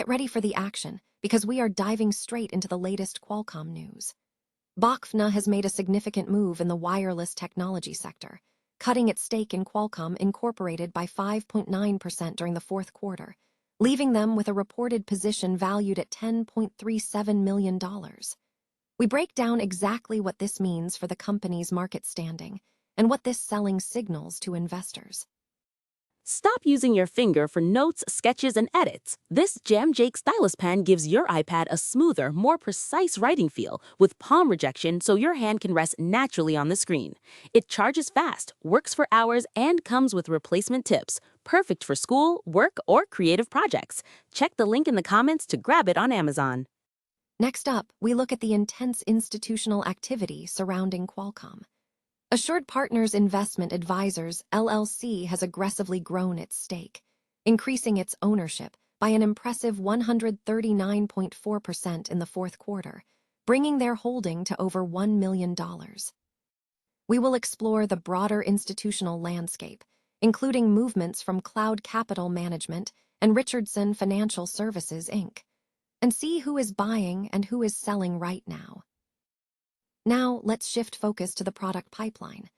Get ready for the action, because we are diving straight into the latest Qualcomm news. Qualcomm has made a significant move in the wireless technology sector, cutting its stake in Qualcomm Incorporated by 5.9% during the fourth quarter, leaving them with a reported position valued at $10.37 million. We break down exactly what this means for the company's market standing and what this selling signals to investors. Stop using your finger for notes, sketches, and edits. This Jam Jake stylus pen gives your iPad a smoother, more precise writing feel with palm rejection so your hand can rest naturally on the screen. It charges fast, works for hours, and comes with replacement tips. Perfect for school, work, or creative projects. Check the link in the comments to grab it on Amazon. Next up, we look at the intense institutional activity surrounding Qualcomm. Assured Partners Investment Advisors, LLC, has aggressively grown its stake, increasing its ownership by an impressive 139.4% in the fourth quarter, bringing their holding to over $1 million. We will explore the broader institutional landscape, including movements from Cloud Capital Management and Richardson Financial Services, Inc., and see who is buying and who is selling right now. Now, let's shift focus to the product pipeline.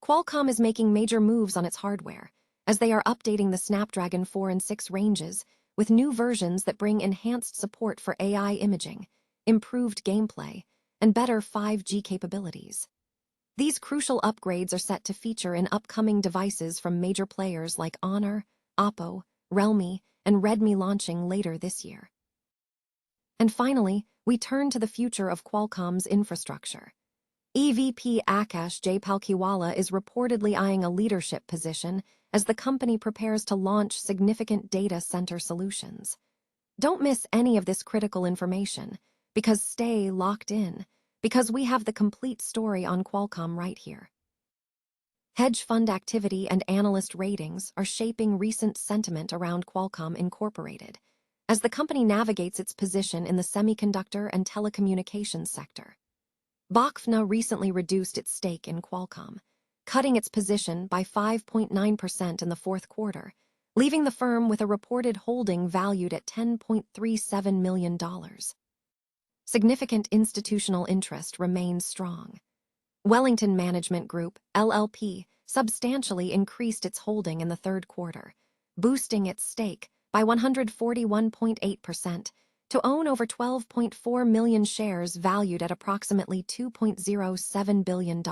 Qualcomm is making major moves on its hardware, as they are updating the Snapdragon 4 and 6 ranges with new versions that bring enhanced support for AI imaging, improved gameplay, and better 5G capabilities. These crucial upgrades are set to feature in upcoming devices from major players like Honor, Oppo, Realme, and Redmi launching later this year. And finally, we turn to the future of Qualcomm's infrastructure. EVP Akash Palkhiwala is reportedly eyeing a leadership position as the company prepares to launch significant data center solutions. Don't miss any of this critical information, because stay locked in, because we have the complete story on Qualcomm right here. Hedge fund activity and analyst ratings are shaping recent sentiment around Qualcomm Incorporated, as the company navigates its position in the semiconductor and telecommunications sector. Qualcomm recently reduced its stake in Qualcomm, cutting its position by 5.9% in the fourth quarter, leaving the firm with a reported holding valued at $10.37 million. Significant institutional interest remains strong. Wellington Management Group, LLP, substantially increased its holding in the third quarter, boosting its stake by 141.8% to own over 12.4 million shares valued at approximately $2.07 billion.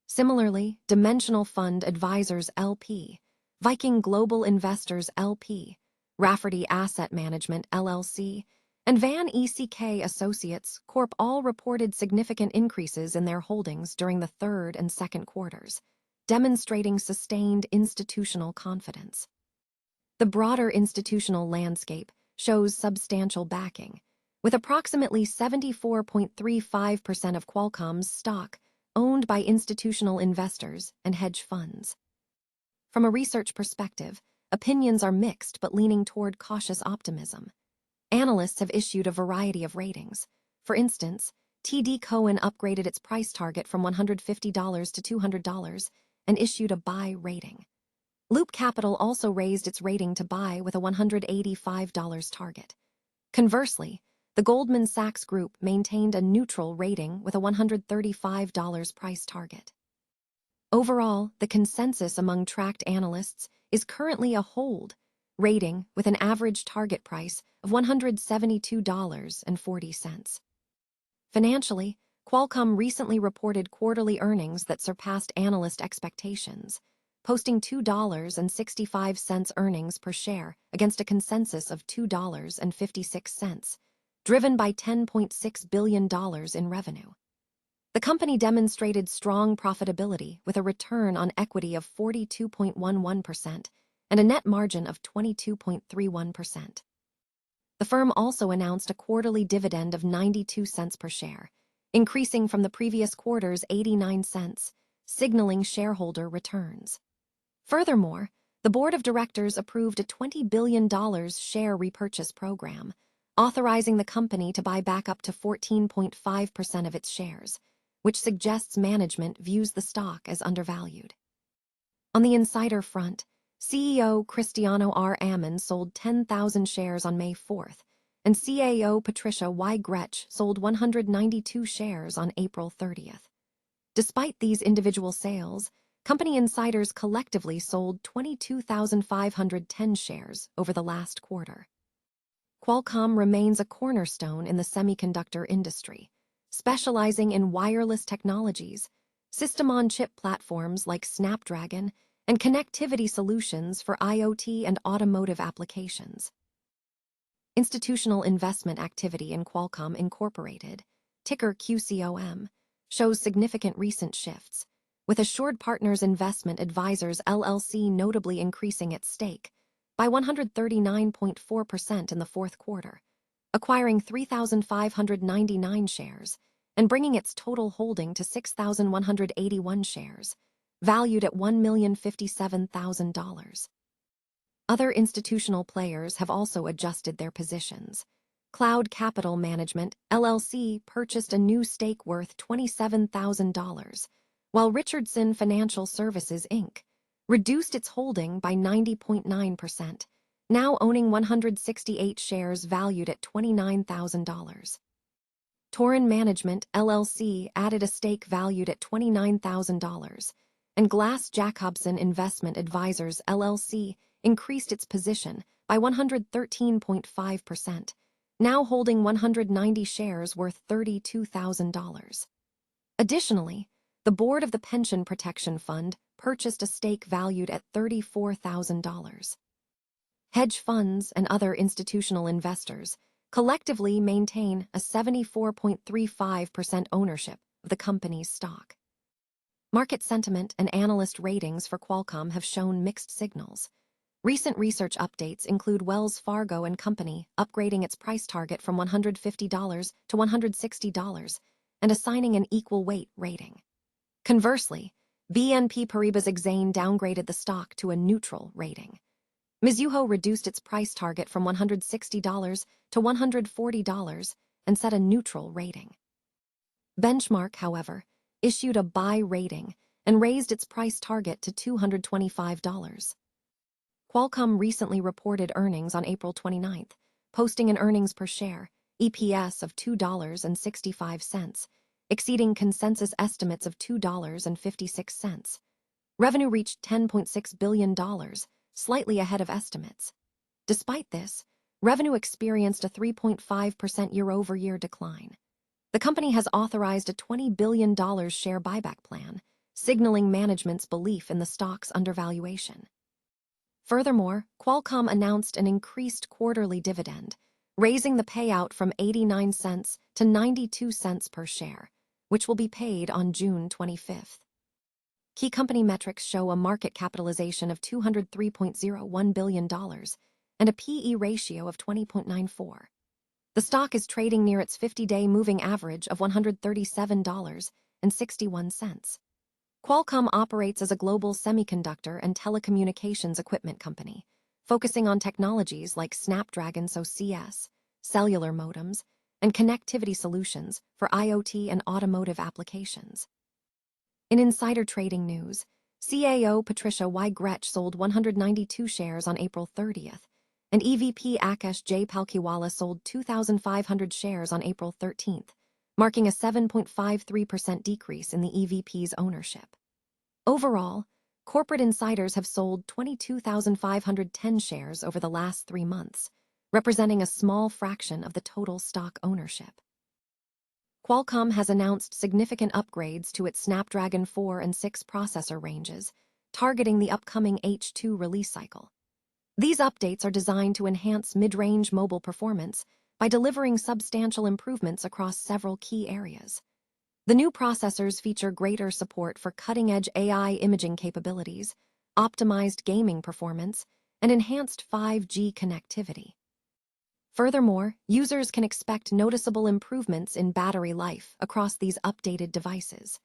Similarly, Dimensional Fund Advisors LP, Viking Global Investors LP, Rafferty Asset Management LLC, and Van ECK Associates Corp. all reported significant increases in their holdings during the third and second quarters, demonstrating sustained institutional confidence. The broader institutional landscape shows substantial backing, with approximately 74.35% of Qualcomm's stock owned by institutional investors and hedge funds. From a research perspective, opinions are mixed but leaning toward cautious optimism. Analysts have issued a variety of ratings. For instance, TD Cowen upgraded its price target from $150 to $200 and issued a buy rating. Loop Capital also raised its rating to buy with a $185 target. Conversely, the Goldman Sachs Group maintained a neutral rating with a $135 price target. Overall, the consensus among tracked analysts is currently a hold rating with an average target price of $172.40. Financially, Qualcomm recently reported quarterly earnings that surpassed analyst expectations, posting $2.65 earnings per share against a consensus of $2.56, driven by $10.6 billion in revenue. The company demonstrated strong profitability with a return on equity of 42.11% and a net margin of 22.31%. The firm also announced a quarterly dividend of 92 cents per share, increasing from the previous quarter's 89 cents, signaling shareholder returns. Furthermore, the board of directors approved a $20 billion share repurchase program, authorizing the company to buy back up to 14.5% of its shares, which suggests management views the stock as undervalued. On the insider front, CEO Cristiano R. Ammon sold 10,000 shares on May 4th, and CAO Patricia Y. Gretsch sold 192 shares on April 30th. Despite these individual sales, company insiders collectively sold 22,510 shares over the last quarter. Qualcomm remains a cornerstone in the semiconductor industry, specializing in wireless technologies, system-on-chip platforms like Snapdragon, and connectivity solutions for IoT and automotive applications. Institutional investment activity in Qualcomm Incorporated, ticker QCOM, shows significant recent shifts, with Assured Partners Investment Advisors LLC notably increasing its stake by 139.4% in the fourth quarter, acquiring 3,599 shares and bringing its total holding to 6,181 shares, valued at $1,057,000. Other institutional players have also adjusted their positions. Cloud Capital Management, LLC, purchased a new stake worth $27,000, while Richardson Financial Services, Inc. reduced its holding by 90.9%, now owning 168 shares valued at $29,000. Torin Management, LLC, added a stake valued at $29,000, and Glass Jacobson Investment Advisors, LLC, increased its position by 113.5%, now holding 190 shares worth $32,000. Additionally, the board of the Pension Protection Fund purchased a stake valued at $34,000. Hedge funds and other institutional investors collectively maintain a 74.35% ownership of the company's stock. Market sentiment and analyst ratings for Qualcomm have shown mixed signals. Recent research updates include Wells Fargo and Company upgrading its price target from $150 to $160 and assigning an equal weight rating. Conversely, BNP Paribas Exane downgraded the stock to a neutral rating. Mizuho reduced its price target from $160 to $140 and set a neutral rating. Benchmark, however, issued a buy rating and raised its price target to $225. Qualcomm recently reported earnings on April 29th, posting an earnings per share, EPS, of $2.65, exceeding consensus estimates of $2.56. Revenue reached $10.6 billion, slightly ahead of estimates. Despite this, revenue experienced a 3.5% year-over-year decline. The company has authorized a $20 billion share buyback plan, signaling management's belief in the stock's undervaluation. Furthermore, Qualcomm announced an increased quarterly dividend, raising the payout from 89 cents to 92 cents per share, which will be paid on June 25th. Key company metrics show a market capitalization of $203.01 billion and a P/E ratio of 20.94. The stock is trading near its 50-day moving average of $137.61. Qualcomm operates as a global semiconductor and telecommunications equipment company, focusing on technologies like Snapdragon SoCs, cellular modems, and connectivity solutions for IoT and automotive applications. In insider trading news, CAO Patricia Y. Gretsch sold 192 shares on April 30th, and EVP Akash J. Palkiwala sold 2,500 shares on April 13th, marking a 7.53% decrease in the EVP's ownership. Overall, corporate insiders have sold 22,510 shares over the last 3 months, representing a small fraction of the total stock ownership. Qualcomm has announced significant upgrades to its Snapdragon 4 and 6 processor ranges, targeting the upcoming H2 release cycle. These updates are designed to enhance mid-range mobile performance by delivering substantial improvements across several key areas. The new processors feature greater support for cutting-edge AI imaging capabilities, optimized gaming performance, and enhanced 5G connectivity. Furthermore, users can expect noticeable improvements in battery life across these updated devices.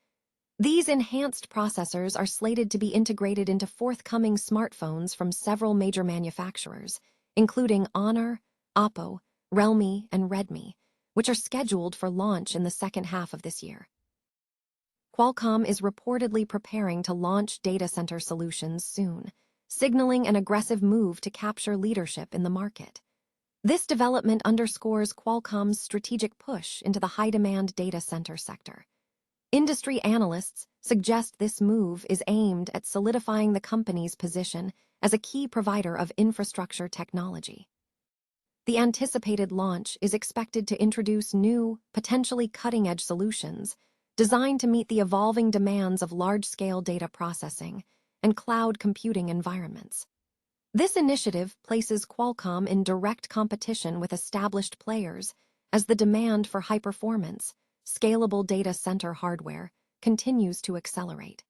These enhanced processors are slated to be integrated into forthcoming smartphones from several major manufacturers, including Honor, Oppo, Realme, and Redmi, which are scheduled for launch in the second half of this year. Qualcomm is reportedly preparing to launch data center solutions soon, signaling an aggressive move to capture leadership in the market. This development underscores Qualcomm's strategic push into the high-demand data center sector. Industry analysts suggest this move is aimed at solidifying the company's position as a key provider of infrastructure technology. The anticipated launch is expected to introduce new, potentially cutting-edge solutions designed to meet the evolving demands of large-scale data processing and cloud computing environments. This initiative places Qualcomm in direct competition with established players as the demand for high-performance, scalable data center hardware continues to accelerate.